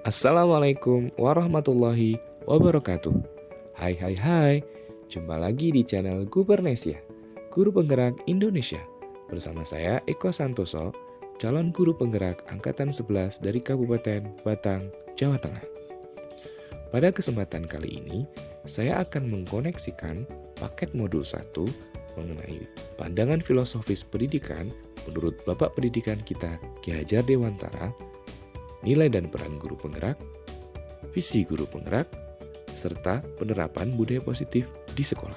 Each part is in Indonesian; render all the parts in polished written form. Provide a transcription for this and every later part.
Assalamualaikum warahmatullahi wabarakatuh. Hai, jumpa lagi di channel Gubernesia, Guru Penggerak Indonesia. Bersama saya Eko Santoso, calon guru penggerak Angkatan 11 dari Kabupaten Batang, Jawa Tengah. Pada kesempatan kali ini, saya akan mengkoneksikan paket modul 1 mengenai pandangan filosofis pendidikan menurut Bapak Pendidikan kita Ki Hajar Dewantara, nilai dan peran guru penggerak, visi guru penggerak, serta penerapan budaya positif di sekolah.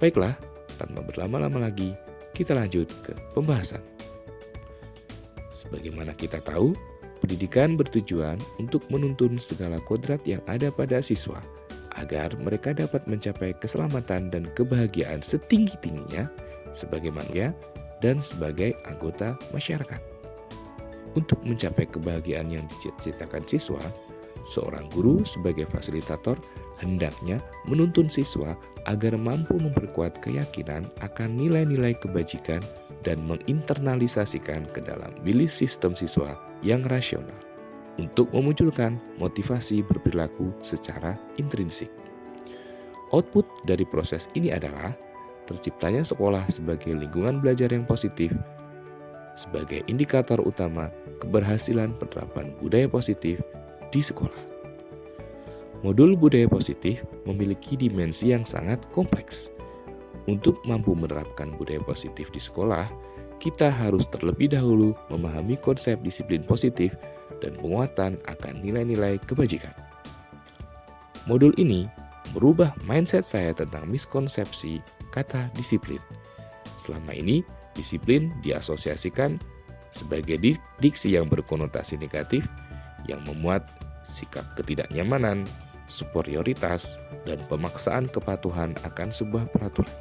Baiklah, tanpa berlama-lama lagi, kita lanjut ke pembahasan. Sebagaimana kita tahu, pendidikan bertujuan untuk menuntun segala kodrat yang ada pada siswa, agar mereka dapat mencapai keselamatan dan kebahagiaan setinggi-tingginya sebagai manusia dan sebagai anggota masyarakat. Untuk mencapai kebahagiaan yang dicita-citakan siswa, seorang guru sebagai fasilitator hendaknya menuntun siswa agar mampu memperkuat keyakinan akan nilai-nilai kebajikan dan menginternalisasikan ke dalam belief system siswa yang rasional untuk memunculkan motivasi berperilaku secara intrinsik. Output dari proses ini adalah terciptanya sekolah sebagai lingkungan belajar yang positif, sebagai indikator utama keberhasilan penerapan budaya positif di sekolah. Modul budaya positif memiliki dimensi yang sangat kompleks. Untuk mampu menerapkan budaya positif di sekolah, kita harus terlebih dahulu memahami konsep disiplin positif dan penguatan akan nilai-nilai kebajikan. Modul ini merubah mindset saya tentang miskonsepsi kata disiplin. Selama ini, disiplin diasosiasikan sebagai diksi yang berkonotasi negatif yang memuat sikap ketidaknyamanan, superioritas, dan pemaksaan kepatuhan akan sebuah peraturan.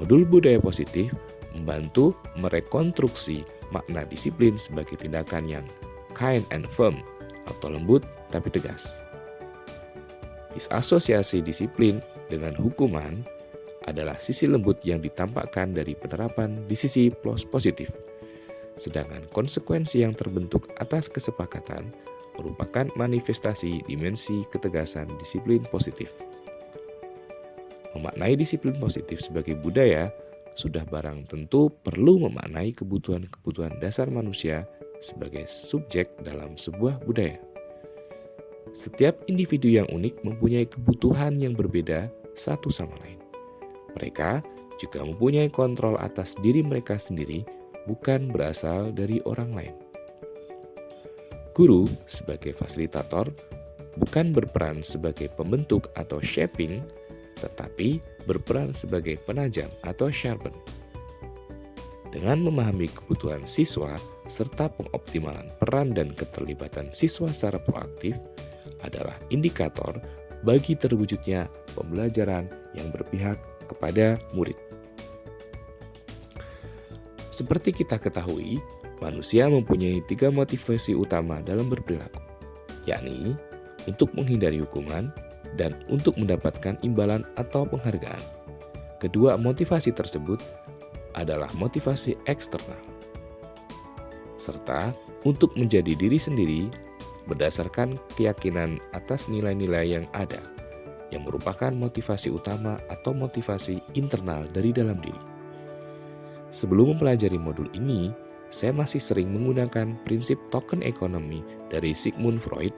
Modul budaya positif membantu merekonstruksi makna disiplin sebagai tindakan yang kind and firm atau lembut tapi tegas. Disasosiasi disiplin dengan hukuman adalah sisi lembut yang ditampakkan dari penerapan di sisi positif. Sedangkan konsekuensi yang terbentuk atas kesepakatan merupakan manifestasi dimensi ketegasan disiplin positif. Memaknai disiplin positif sebagai budaya sudah barang tentu perlu memaknai kebutuhan-kebutuhan dasar manusia sebagai subjek dalam sebuah budaya. Setiap individu yang unik mempunyai kebutuhan yang berbeda satu sama lain. Mereka juga mempunyai kontrol atas diri mereka sendiri, bukan berasal dari orang lain. Guru sebagai fasilitator bukan berperan sebagai pembentuk atau shaping, tetapi berperan sebagai penajam atau sharpen. Dengan memahami kebutuhan siswa serta pengoptimalan peran dan keterlibatan siswa secara proaktif adalah indikator bagi terwujudnya pembelajaran yang berpihak kepada murid. Seperti kita ketahui, manusia mempunyai 3 motivasi utama dalam berperilaku, yakni untuk menghindari hukuman dan untuk mendapatkan imbalan atau penghargaan. Kedua motivasi tersebut adalah motivasi eksternal, serta untuk menjadi diri sendiri berdasarkan keyakinan atas nilai-nilai yang ada, yang merupakan motivasi utama atau motivasi internal dari dalam diri. Sebelum mempelajari modul ini, saya masih sering menggunakan prinsip token ekonomi dari Sigmund Freud,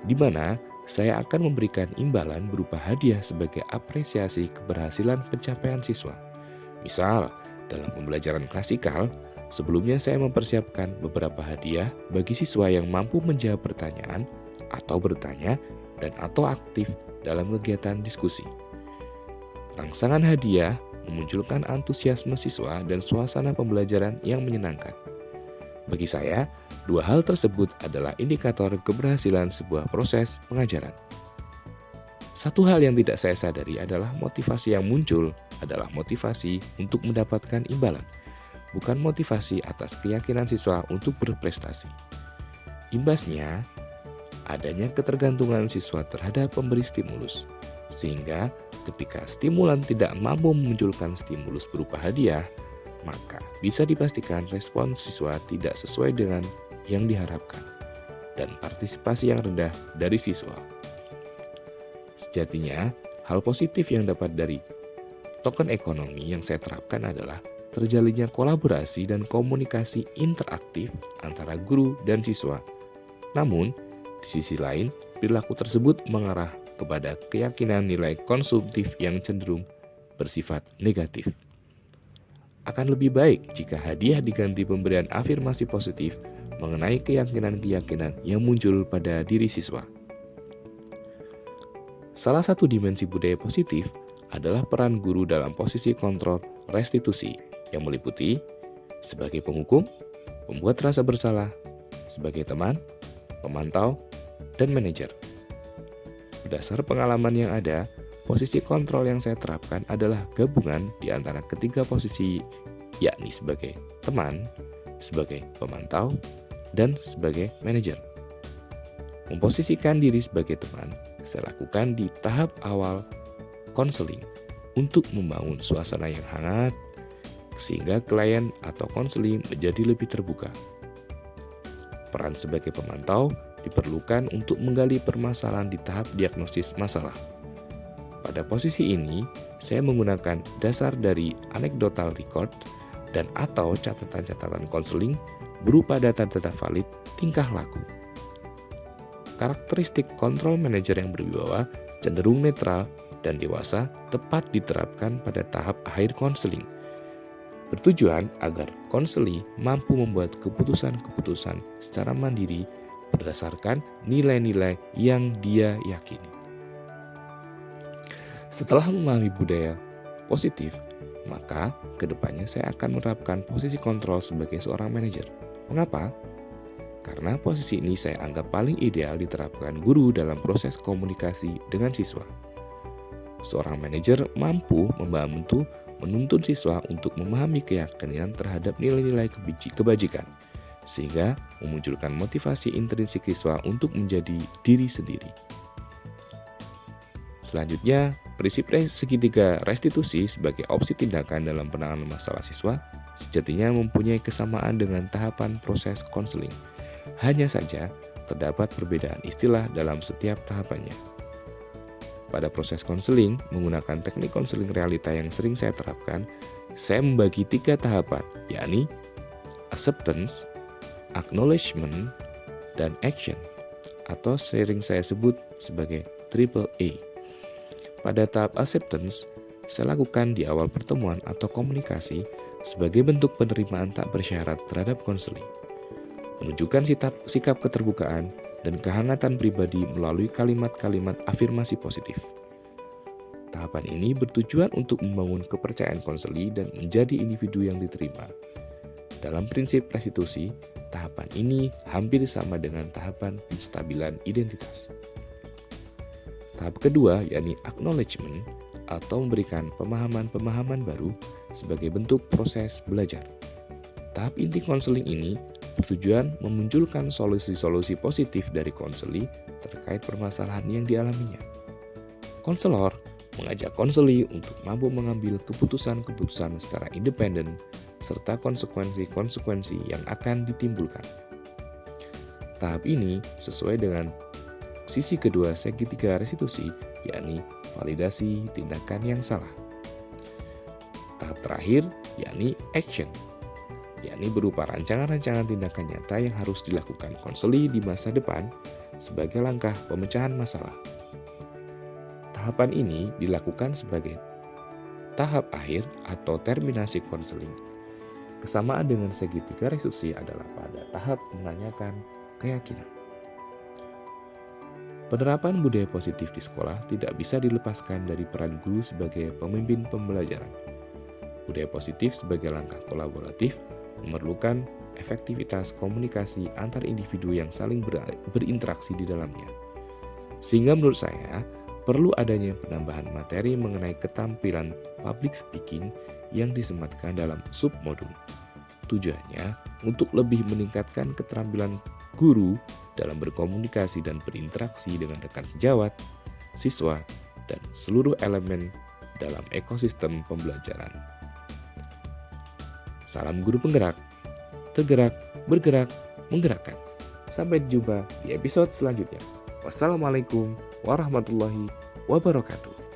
di mana saya akan memberikan imbalan berupa hadiah sebagai apresiasi keberhasilan pencapaian siswa. Misal, dalam pembelajaran klasikal, sebelumnya saya mempersiapkan beberapa hadiah bagi siswa yang mampu menjawab pertanyaan atau bertanya dan atau aktif dalam kegiatan diskusi. Rangsangan hadiah memunculkan antusiasme siswa dan suasana pembelajaran yang menyenangkan. Bagi saya, 2 hal tersebut adalah indikator keberhasilan sebuah proses pengajaran. Satu hal yang tidak saya sadari adalah motivasi yang muncul adalah motivasi untuk mendapatkan imbalan, bukan motivasi atas keyakinan siswa untuk berprestasi. Imbasnya, adanya ketergantungan siswa terhadap pemberi stimulus, sehingga ketika stimulan tidak mampu memunculkan stimulus berupa hadiah, maka bisa dipastikan respons siswa tidak sesuai dengan yang diharapkan. dan partisipasi yang rendah dari siswa. Sejatinya, hal positif yang dapat dari token ekonomi yang saya terapkan adalah terjalinnya kolaborasi dan komunikasi interaktif antara guru dan siswa. Namun, di sisi lain, perilaku tersebut mengarah kepada keyakinan nilai konsumtif yang cenderung bersifat negatif. Akan lebih baik jika hadiah diganti pemberian afirmasi positif mengenai keyakinan-keyakinan yang muncul pada diri siswa. Salah satu dimensi budaya positif adalah peran guru dalam posisi kontrol restitusi yang meliputi sebagai penghukum, pembuat rasa bersalah, sebagai teman, pemantau, dan manajer. Berdasar pengalaman yang ada, posisi kontrol yang saya terapkan adalah gabungan di antara ketiga posisi, yakni sebagai teman, sebagai pemantau, dan sebagai manajer. Memposisikan diri sebagai teman, saya lakukan di tahap awal konseling untuk membangun suasana yang hangat, sehingga klien atau konseli menjadi lebih terbuka. Peran sebagai pemantau diperlukan untuk menggali permasalahan di tahap diagnosis masalah. Pada posisi ini, saya menggunakan dasar dari anecdotal record dan atau catatan-catatan konseling berupa data-data valid tingkah laku. Karakteristik kontrol manajer yang berwibawa cenderung netral dan dewasa tepat diterapkan pada tahap akhir konseling. Bertujuan agar konseli mampu membuat keputusan-keputusan secara mandiri berdasarkan nilai-nilai yang dia yakini. Setelah memahami budaya positif, maka kedepannya saya akan menerapkan posisi kontrol sebagai seorang manajer. Mengapa? Karena posisi ini saya anggap paling ideal diterapkan guru dalam proses komunikasi dengan siswa. Seorang manajer mampu membantu menuntun siswa untuk memahami keyakinan terhadap nilai-nilai kebajikan, sehingga memunculkan motivasi intrinsik siswa untuk menjadi diri sendiri. Selanjutnya, prinsip segitiga restitusi sebagai opsi tindakan dalam penanganan masalah siswa sejatinya mempunyai kesamaan dengan tahapan proses konseling. Hanya saja, terdapat perbedaan istilah dalam setiap tahapannya. Pada proses konseling, menggunakan teknik konseling realita yang sering saya terapkan, saya membagi 3 tahapan, yakni acceptance, acknowledgement, dan action, atau sering saya sebut sebagai triple A. Pada tahap acceptance, saya lakukan di awal pertemuan atau komunikasi sebagai bentuk penerimaan tak bersyarat terhadap konseling. Menunjukkan sikap keterbukaan dan kehangatan pribadi melalui kalimat-kalimat afirmasi positif. Tahapan ini bertujuan untuk membangun kepercayaan konseli dan menjadi individu yang diterima. Dalam prinsip restitusi, tahapan ini hampir sama dengan tahapan penstabilan identitas. Tahap kedua, yakni acknowledgement, atau memberikan pemahaman-pemahaman baru sebagai bentuk proses belajar. Tahap inti konseling ini bertujuan memunculkan solusi-solusi positif dari konseli terkait permasalahan yang dialaminya. Konselor mengajak konseli untuk mampu mengambil keputusan-keputusan secara independen serta konsekuensi-konsekuensi yang akan ditimbulkan. Tahap ini sesuai dengan sisi kedua segitiga restitusi, yakni validasi tindakan yang salah. Tahap terakhir yakni action, yakni berupa rancangan-rancangan tindakan nyata yang harus dilakukan konseli di masa depan sebagai langkah pemecahan masalah. Tahapan ini dilakukan sebagai tahap akhir atau terminasi konseling. Kesamaan dengan segitiga restitusi adalah pada tahap menanyakan keyakinan. Penerapan budaya positif di sekolah tidak bisa dilepaskan dari peran guru sebagai pemimpin pembelajaran. Budaya positif sebagai langkah kolaboratif memerlukan efektivitas komunikasi antar individu yang saling berinteraksi di dalamnya. Sehingga menurut saya, perlu adanya penambahan materi mengenai ketampilan public speaking yang disematkan dalam submodul. Tujuannya untuk lebih meningkatkan keterampilan guru dalam berkomunikasi dan berinteraksi dengan rekan sejawat, siswa, dan seluruh elemen dalam ekosistem pembelajaran. Salam guru penggerak, tergerak, bergerak, menggerakkan. Sampai jumpa di episode selanjutnya. Wassalamualaikum warahmatullahi wabarakatuh.